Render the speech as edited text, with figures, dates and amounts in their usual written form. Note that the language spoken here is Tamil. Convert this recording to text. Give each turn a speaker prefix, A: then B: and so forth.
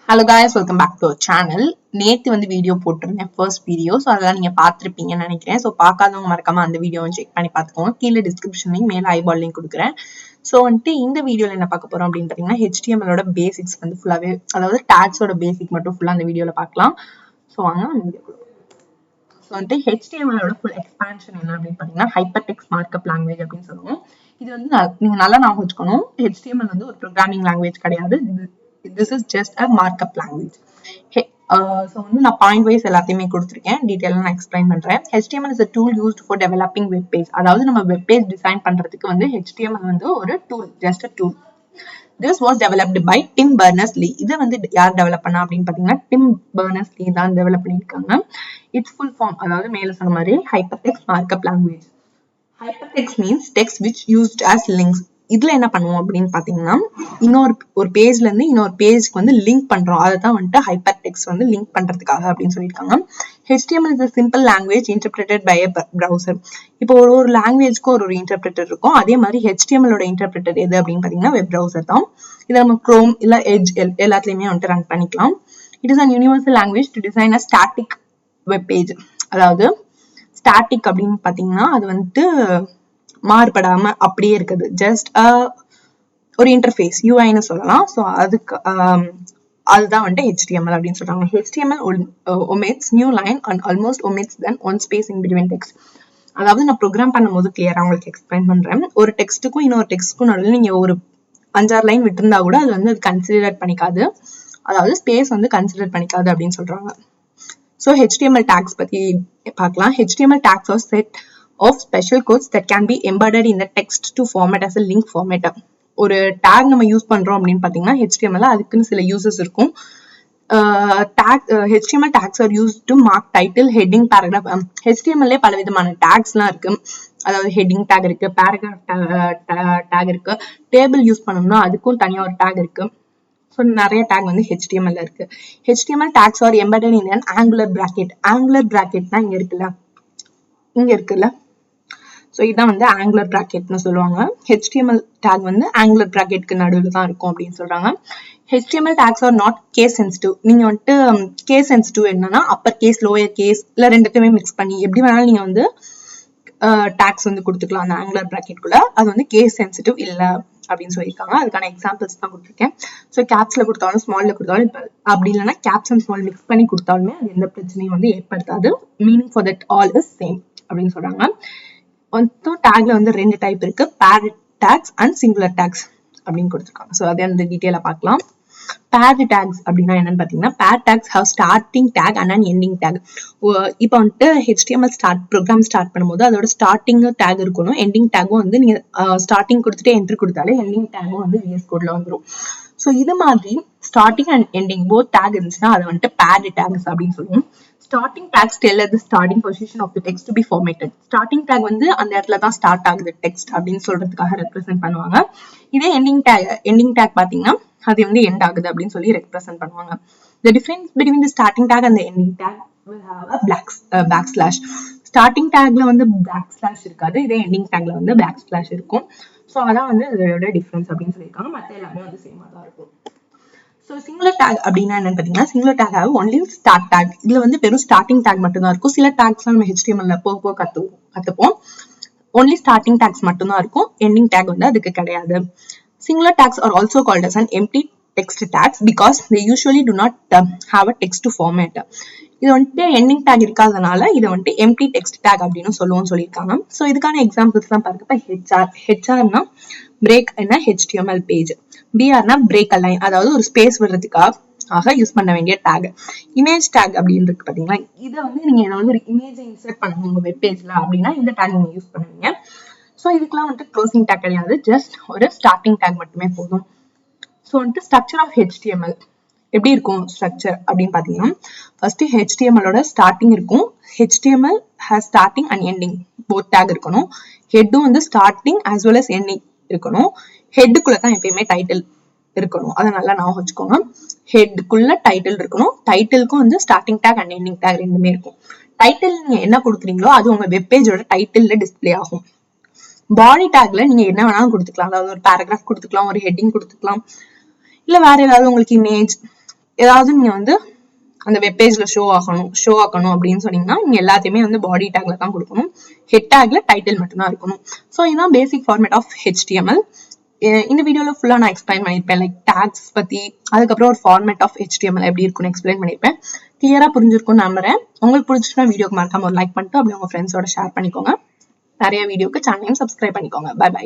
A: Hello guys, welcome back to our channel. நேத்து வந்து வீடியோ போட்டிருந்தேன் ஃபர்ஸ்ட் வீடியோ. ஸோ அதெல்லாம் நீங்க பார்த்துருப்பீங்கன்னு நினைக்கிறேன். ஸோ பார்க்காதவங்க மறக்காம அந்த வீடியோவை செக் பண்ணி பார்த்துக்கோங்க. கீழே டிஸ்கிரிப்ஷன்லையும் மேலே ஐபால் லிங்க் கொடுக்குறேன். ஸோ வந்துட்டு இந்த வீடியோவில் என்ன பார்க்க போறோம் அப்படின்னு பார்த்தீங்கன்னா HTML பேசிக்ஸ் வந்து ஃபுல்லாகவே, அதாவது டேக்ஸோட பேசிக் மட்டும் ஃபுல்லாக அந்த வீடியோவில் பார்க்கலாம். ஸோ வாங்க அந்த வீடியோ. ஸோ வந்துட்டு HTML ஃபுல் எக்ஸ்பான்ஷன் என்ன அப்படின்னு பார்த்தீங்கன்னா ஹைப்பர் டெக்ஸ்ட் மார்க்அப் லாங்குவேஜ் அப்படின்னு சொல்லுவோம். இது வந்து நீங்க நல்லா ஞாபகம் வச்சுக்கணும். HTML வந்து ஒரு ப்ரோக்ராமிங் லாங்குவேஜ் கிடையாது. This is just a markup language. So நான் பாயிண்ட் வைஸ் எல்லாத்தையுமே கொடுத்துருக்கேன். டீட்டெயிலாக நான் எக்ஸ்பிளைன் பண்றேன். HTML is a tool used for developing web page. அதாவது நம்ம வெப் பேஜ் டிசைன் பண்றதுக்கு வந்து HTML வந்து ஒரு tool, just a tool. This was developed by Tim Berners-Lee. இதை வந்து யார் டெவலப் பண்ணா அப்படின்னு பாத்தீங்கன்னா Tim Berners-Lee தான் டெவலப் பண்ணியிருக்காங்க. இட்ஸ் ஃபுல் ஃபார்ம், அதாவது மேல சொன்ன மாதிரி hypertext markup language. Hypertext means text which used as links. இதுல என்ன பண்ணுவோம் அப்படின்னு பாத்தீங்கன்னா ஒரு பேஜ்ல இருந்து இன்னொரு பேஜ்க்கு வந்து லிங்க் பண்றோம். அதுதான் வந்துட்டு ஹைப்பர் டெக்ஸ்ட் வந்து லிங்க் பண்றதுக்காக அப்படின்னு சொல்லியிருக்காங்க. HTML is a simple language interpreted by a browser. இப்போ ஒரு லாங்குவேஜ்க்கு ஒரு இன்டர்பிரட்டர் இருக்கும். அதே மாதிரி HTML ஓட இன்டர்பிரட்டர் எது அப்படின்னு பாத்தீங்கன்னா வெப் browser தான். இதை நம்ம குரோம் இல்ல எட்ஜ் எல்லாத்துலயுமே வந்துட்டு ரன் பண்ணிக்கலாம். It is an universal language to design a static web page. அதாவது ஸ்டாட்டிக் அப்படின்னு பாத்தீங்கன்னா அது வந்துட்டு மாறுபடாம அப்படியே இருக்குது. ஜஸ்ட் ஒரு இன்டர்ஃபேஸ் யூஐன்னு சொல்லலாம். ஸோ அதுதான் வந்துட்டு HTML அப்படின்னு சொல்றாங்க. HTML omits new line and almost omits then one space in between text. அதாவது நான் ப்ரோக்ராம் பண்ணும்போது கிளியரா உங்களுக்கு எக்ஸ்பிளைன் பண்றேன். ஒரு டெக்ஸ்ட்டுக்கும் இன்னொரு டெக்ஸ்ட்டுக்கும் நடுவில் நீங்க ஒரு 5-6 லைன் விட்டுருந்தா கூட அது வந்து கன்சிடர் பண்ணிக்காது. அதாவது ஸ்பேஸ் வந்து கன்சிடர் பண்ணிக்காது அப்படின்னு சொல்றாங்க. So HTML tags பத்தி பார்க்கலாம். HTML tags are set of special codes that can be embedded in the text to format as a link format. ஒரு tag நம்ம யூஸ் பண்றோம் அப்படின்னு பாத்தீங்கன்னா HTML அதுக்குன்னு சில யூசஸ் இருக்கும். HTML tags are used to mark title, heading, paragraph. HTML பல விதமான tagsலாம் இருக்கு. அதாவது heading tag இருக்கு, paragraph tag இருக்கு, டேபிள் யூஸ் பண்ணோம்னா அதுக்கும் தனியா ஒரு tag இருக்கு. ஸோ நிறைய டேக் வந்து HTML இருக்கு. HTML tags are embedded in an angular bracket. Angular bracketனா இங்க இருக்குல்ல. ஸோ இதான் வந்து angular bracketனு சொல்லுவாங்க. HTML tag வந்து angular bracketக்கு நடுவில் தான் இருக்கும் அப்படின்னு சொல்றாங்க. HTML tags are not case sensitive. நீங்க வந்துட்டு case sensitive என்னன்னா அப்பர் கேஸ், லோயர் கேஸ் இல்ல ரெண்டுத்தையுமே மிக்ஸ் பண்ணி எப்படி வேணாலும் நீங்க வந்து tags வந்து கொடுத்துக்கலாம் அந்த angular bracketக்குள்ள. அது வந்து கேஸ் சென்சிட்டிவ் இல்ல அப்படின்னு சொல்லியிருக்காங்க. அதுக்கான எக்ஸாம்பிள்ஸ் தான் கொடுத்துருக்கேன். ஸோ கேப்ஸ்ல கொடுத்தாலும் ஸ்மால்ல கொடுத்தாலும் அப்படி இல்லைன்னா கேப்ஸ் அண்ட் ஸ்மால் மிக்ஸ் பண்ணி கொடுத்தாலுமே அது எந்த பிரச்சனையும் வந்து ஏற்படுத்தாது. Meaning for that all is same அப்படின்னு சொல்றாங்க. டேக்ல வந்து 2 டைப் இருக்கு, பேர் டேக்ஸ் அண்ட் சிங்குலர் டேக்ஸ் அப்படின்னு கொடுத்துருக்காங்க. ஸோ அதை அந்த டீட்டெயிலா பார்க்கலாம். பேர் டேக்ஸ் அப்படின்னா என்னன்னு பாத்தீங்கன்னா pair tags have starting tag and and ending tag. இப்போ வந்துட்டு HTML ப்ரோக்ராம் ஸ்டார்ட் பண்ணும்போது அதோட ஸ்டார்டிங் டேக் இருக்கணும், எண்டிங் டேக்கும் வந்து நீங்க ஸ்டார்டிங் கொடுத்துட்டு என்ட்ரி கொடுத்தாலே எண்டிங் டேக்கும் வந்து VS கோட்ல வந்துடும். ஸோ இது மாதிரி starting and ending both tag இருந்துச்சுன்னா அதை வந்துட்டு பேர் டேக்ஸ் அப்படின்னு சொல்லுவோம். Starting tags tell the starting position of the text to be formatted. Starting take வந்து அந்த இடத்துல தான் ஸ்டார்ட் ஆகுது டெக்ஸ்ட் அப்படின்னு சொல்றதுக்காக ரெப்ரசென்ட் பண்ணுவாங்க. இதே எண்டிங் டேக் பாத்தீங்கன்னா அது வந்து எண்ட் ஆகுது அப்படின்னு சொல்லி ரெப்ரசென்ட் பண்ணுவாங்க. The difference between the starting tag and the ending tag will have a backslash. Starting டேக்ல வந்து பேக்ஸ்லாஷ் இருக்காது, இதே எண்டிங் டேக்ல வந்து பேக்ஸ்லாஷ் இருக்கும். ஸோ அதான் வந்து அதோட டிஃபரன்ஸ் அப்படின்னு சொல்லியிருக்காங்க. மற்ற எல்லாமே வந்து சேமா தான் இருக்கும். ஸோ சிங்குலர் டேக் அப்படின்னா என்னன்னு பாத்தீங்கன்னா singular take only start take. இதுல வந்து வெறும் ஸ்டார்டிங் டேக் மட்டும் தான் இருக்கும். சில டேக்ஸ் நம்ம HTML போக கத்துப்போம். ஒன்லி ஸ்டார்டிங் டேக்ஸ் மட்டும் தான் இருக்கும், எண்டிங் டேக் வந்து அதுக்கு கிடையாது. Singular tags are also called as an empty text tags because they usually do not have a text to format. இது வந்துட்டு எண்டிங் டேக் இருக்காதனால இதை வந்துட்டு எம்டி டெக்ஸ்ட் டேக் அப்படின்னு சொல்லியிருக்காங்க. ஸோ இதுக்கான எக்ஸாம்பிள்ஸ் தான் பாருங்க. இப்போ ஹெச்ஆர்னா பிரேக் என்ன HTML பேஜ், பிஆர்னா பிரேக் அலைன், அதாவது ஒரு ஸ்பேஸ் விடுறதுக்காக யூஸ் பண்ண வேண்டிய டேக். இமேஜ் டேக் அப்படின்னு இருக்கு பாத்தீங்களா, இதை வந்து நீங்க ஏதாவது ஒரு இமேஜை இன்சர்ட் பண்ணுங்க உங்க வெப் பேஜ்ல அப்படின்னா இந்த டேக் நீங்க யூஸ் பண்ணுவீங்க. ஸோ இதுக்கெல்லாம் வந்துட்டு க்ளோசிங் டேக் கிடையாது, ஜஸ்ட் ஒரு ஸ்டார்டிங் டேக் மட்டுமே போதும். ஸோ வந்துட்டு ஸ்ட்ரக்சர் ஆஃப் HTML எப்படி இருக்கும் ஸ்ட்ரக்சர் அப்படின்னு பாத்தீங்கன்னா ஃபர்ஸ்ட் HTML ஸ்டார்டிங் இருக்கும். HTML has starting and ending both take இருக்கணும். ஹெட்டும் வந்து starting as well as ending இருக்கணும். ஹெட்டுக்குள்ள தான் எப்பயுமே டைட்டில் இருக்கணும், அதை நல்லா ஞாபகம் வச்சுக்கோங்க. ஹெட்டுக்குள்ள டைட்டில் இருக்கணும், டைட்டிலுக்கும் வந்து starting tag and ending take ரெண்டுமே இருக்கும். டைட்டில் நீங்க என்ன கொடுக்குறீங்களோ அது உங்க வெப் பேஜோட டைட்டில்ல டிஸ்பிளே ஆகும். பாடி டேக்ல நீங்க என்ன வேணாலும் கொடுத்துக்கலாம், அதாவது ஒரு பேராகிராஃப் கொடுத்துக்கலாம், ஒரு ஹெட்டிங் கொடுத்துக்கலாம், இல்ல வேற ஏதாவது உங்களுக்கு இமேஜ் ஏதாவது நீங்க வந்து அந்த வெப்பேஜ்ல ஷோ ஆக்கணும் அப்படின்னு சொன்னீங்கன்னா நீங்க எல்லாத்தையுமே வந்து பாடி டேக்ல தான் கொடுக்கணும். ஹெட் டேக்ல டைட்டில் மட்டும்தான் இருக்கணும். ஸோ இதுதான் பேசிக் ஃபார்மேட் ஆஃப் HTML. இந்த வீடியோல ஃபுல்லா நான் எக்ஸ்பிளைன் பண்ணிருப்பேன், லைக் டேக்ஸ் பத்தி, அதுக்கப்புறம் ஒரு ஃபார்மேட் ஆஃப் HTML எப்படி இருக்குன்னு எக்ஸ்பிளைன் பண்ணிருப்பேன். கிளியரா புரிஞ்சிருக்கும்னு நம்புறேன். உங்களுக்கு பிடிச்சிருந்தா வீடியோக்கு மறக்காம ஒரு லைக் பண்ணிட்டு அப்படி உங்க ஃப்ரெண்ட்ஸோட ஷேர் பண்ணிக்கோங்க. நிறைய வீடியோக்கு சேனலையும் சப்ஸ்கிரைப் பண்ணிக்கோங்க. Bye by.